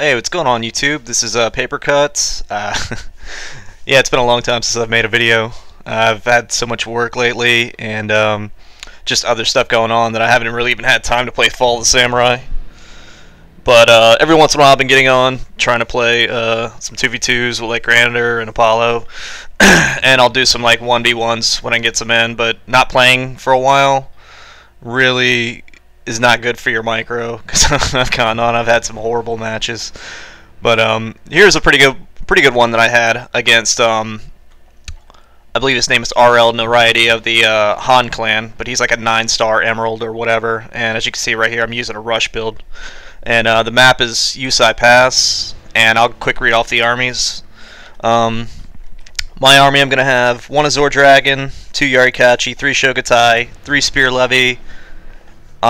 Hey, what's going on YouTube? This is Paper Cuts. Yeah, it's been a long time since I've made a video. I've had so much work lately and just other stuff going on that I haven't really even had time to play Fall of the Samurai. But every once in a while I've been getting on, trying to play some 2v2s with like Grandeur and Apollo. And I'll do some like 1v1s when I get some in, but not playing for a while really is not good for your micro, because I've gone on. I've had some horrible matches, but here's a pretty good one that I had against I believe his name is Rnotoriety of the Han clan, but he's like a 9-star Emerald or whatever. And as you can see right here, I'm using a rush build, and the map is Usai Pass. And I'll quick read off the armies. My army, I'm gonna have 1 Azor Dragon, 2 Yarikachi, 3 Shogatai, 3 Spear Levy, 4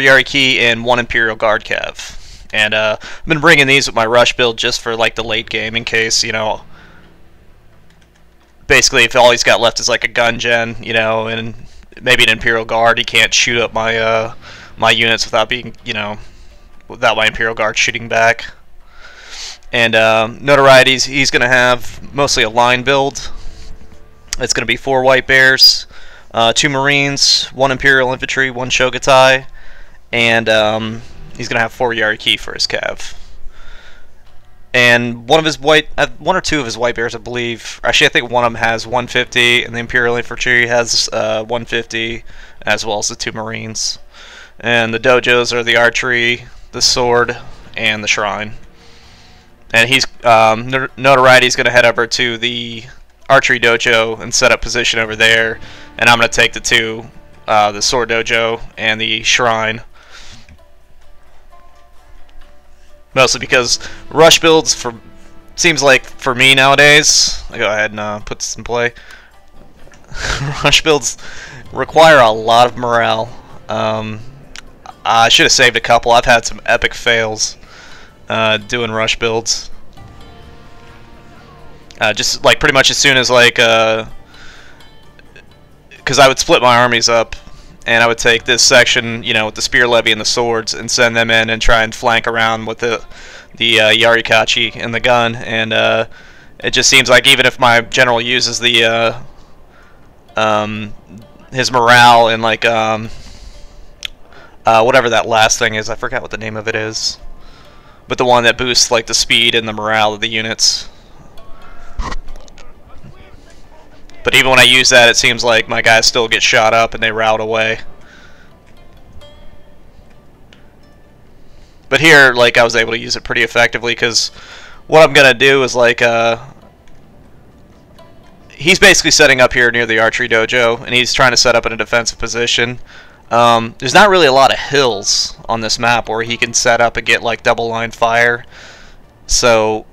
Yariki, and 1 Imperial Guard Cav. And I've been bringing these with my rush build just for like the late game, in case, you know, basically if all he's got left is like a gun gen, you know, and maybe an Imperial Guard, he can't shoot up my my units without being, you know, without my Imperial Guard shooting back. And Notoriety, he's gonna have mostly a line build. It's gonna be 4 White Bears, 2 Marines, 1 Imperial Infantry, 1 Shogatai, and he's gonna have 4 Yariki for his cav. And one or two of his White Bears, I believe. Actually, I think one of them has 150, and the Imperial Infantry has 150, as well as the 2 Marines. And the dojos are the archery, the sword, and the shrine. And he's Notoriety's gonna head over to the archery dojo and set up position over there, and I'm gonna take the 2, the sword dojo and the shrine, mostly because rush builds seems like for me nowadays. I go ahead and put this in play. Rush builds require a lot of morale. I should have saved a couple. I've had some epic fails doing rush builds. Just like pretty much as soon as like, because I would split my armies up, and I would take this section, you know, with the spear levy and the swords, and send them in and try and flank around with the Yarikachi and the gun. And it just seems like even if my general uses the his morale and like whatever that last thing is, I forgot what the name of it is, but the one that boosts like the speed and the morale of the units. But even when I use that, it seems like my guys still get shot up and they rout away. But here, like, I was able to use it pretty effectively, because what I'm gonna do is like, he's basically setting up here near the archery dojo, and he's trying to set up in a defensive position. There's not really a lot of hills on this map where he can set up and get like double line fire, so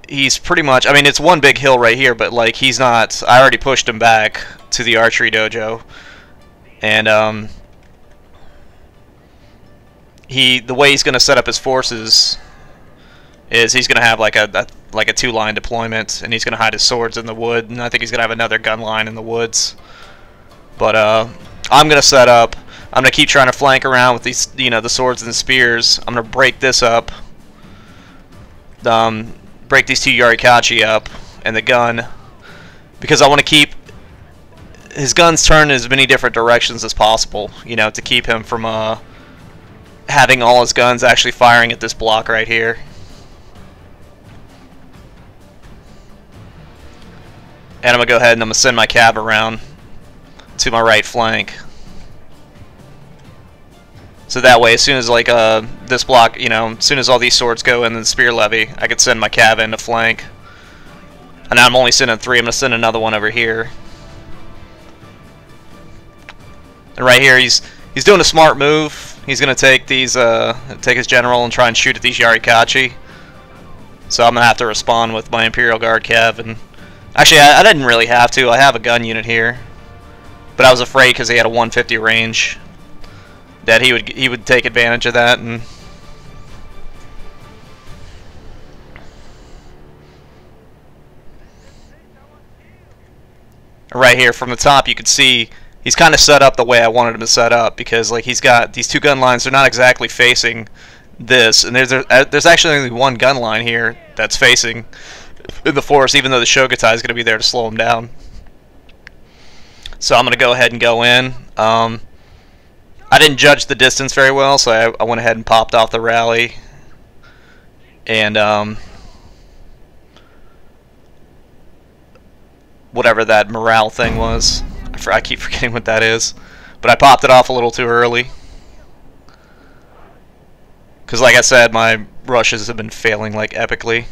he's pretty much, I mean, it's one big hill right here, but like he's not, I already pushed him back to the archery dojo, and the way he's going to set up his forces is he's going to have like a 2-line deployment, and he's going to hide his swords in the wood, and I think he's going to have another gun line in the woods. But I'm going to set up, I'm going to keep trying to flank around with these, you know, the swords and the spears. I'm going to break this up, break these 2 Yarikachi up and the gun, because I want to keep his guns turned in as many different directions as possible, you know, to keep him from having all his guns actually firing at this block right here. And I'm going to go ahead and I'm going to send my cav around to my right flank. So that way, as soon as like this block, you know, as soon as all these swords go in the spear levy, I could send my cav in to flank. And I'm only sending 3. I'm gonna send another one over here. And right here, he's doing a smart move. He's gonna take these, take his general and try and shoot at these Yarikachi. So I'm gonna have to respond with my Imperial Guard cav. And actually, I didn't really have to. I have a gun unit here, but I was afraid because he had a 150 range that he would take advantage of that. And right here from the top, you can see he's kind of set up the way I wanted him to set up, because like he's got these 2 gun lines. They're not exactly facing this, and there's actually only one gun line here that's facing in the forest, even though the Shogatai is going to be there to slow him down. So I'm going to go ahead and go in. I didn't judge the distance very well, so I went ahead and popped off the rally. And whatever that morale thing was. I keep forgetting what that is. But I popped it off a little too early. Because like I said, my rushes have been failing like epically.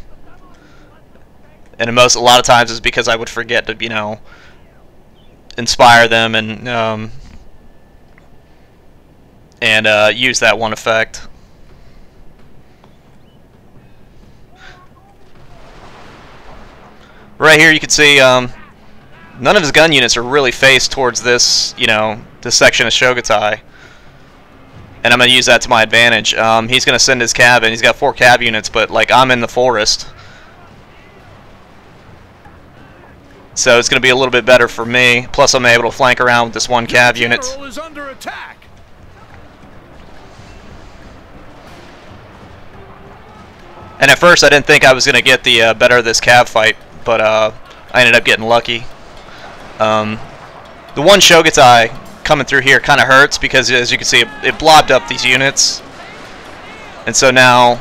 And a lot of times it's because I would forget to, you know, inspire them and use that one effect. Right here you can see none of his gun units are really faced towards this, you know, this section of Shogatai. And I'm going to use that to my advantage. He's going to send his cab in. He's got 4 cab units, but like I'm in the forest. So it's going to be a little bit better for me. Plus I'm able to flank around with this 1 cab unit. Is under attack. And at first I didn't think I was going to get the better of this cab fight, but I ended up getting lucky. The 1 Shogatai coming through here kind of hurts because, as you can see, it blobbed up these units. And so now,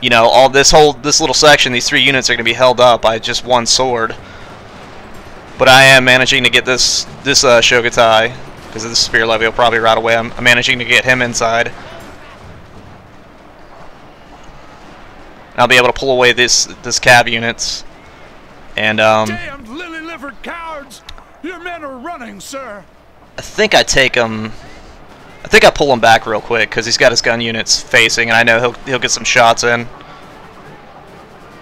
you know, all this little section, these 3 units are going to be held up by just 1 sword. But I am managing to get this Shogatai, because of the spear levy will probably rot away. I'm managing to get him inside. I'll be able to pull away this cab units. And damned lily-livered cowards! Your men are running, sir. I think I take him. I think I pull him back real quick because he's got his gun units facing, and I know he'll get some shots in.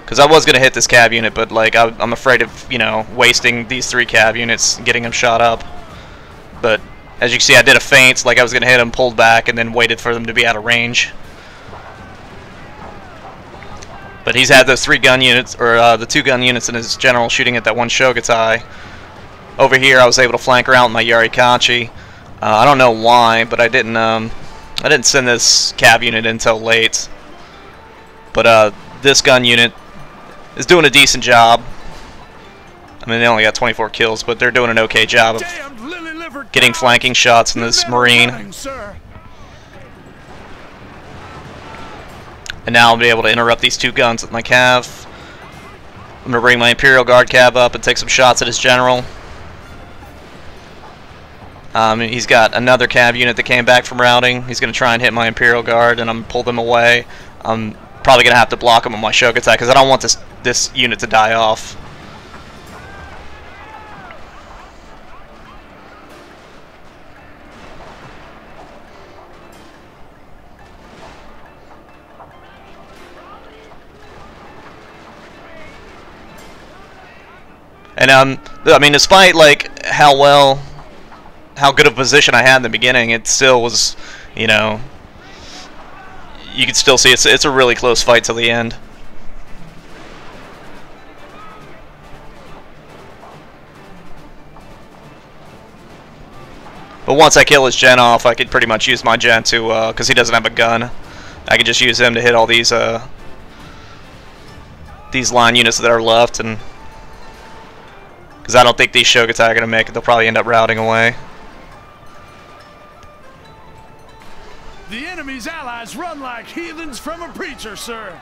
Because I was gonna hit this cab unit, but like I'm afraid of, you know, wasting these 3 cab units and getting him shot up. But as you can see, I did a feint, like I was gonna hit him, pulled back, and then waited for them to be out of range. But he's had those 3 gun units, or the 2 gun units in his general shooting at that 1 Shogatai. Over here, I was able to flank around with my Yarikachi. I don't know why, but I didn't send this cab unit until late. But this gun unit is doing a decent job. I mean, they only got 24 kills, but they're doing an okay job of getting flanking shots in this Marine. And now I'll be able to interrupt these 2 guns with my cav. I'm going to bring my Imperial Guard cab up and take some shots at his general. He's got another cab unit that came back from routing. He's going to try and hit my Imperial Guard, and I'm going to pull them away. I'm probably going to have to block him with my Shogatai because I don't want this unit to die off. And I mean, despite like how good of a position I had in the beginning, it still was, you know, you can still see it's a really close fight till the end. But once I kill his gen off, I could pretty much use my gen to, because he doesn't have a gun, I could just use him to hit all these line units that are left, and because I don't think these Shogatai are going to make it, they'll probably end up routing away. The enemy's allies run like heathens from a preacher, sir.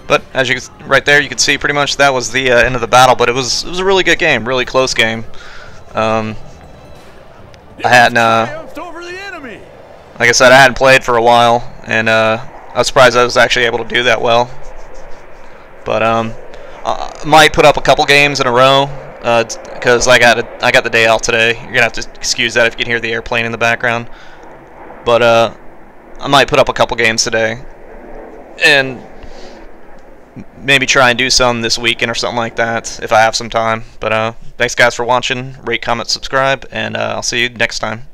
But as you can, right there, you can see pretty much that was the end of the battle. But it was a really good game, really close game. I hadn't, like I said, I hadn't played for a while, and I was surprised I was actually able to do that well. But I might put up a couple games in a row because I got the day off today. You're gonna have to excuse that if you can hear the airplane in the background. But I might put up a couple games today, and maybe try and do some this weekend or something like that if I have some time. But thanks guys for watching. Rate, comment, subscribe, and I'll see you next time.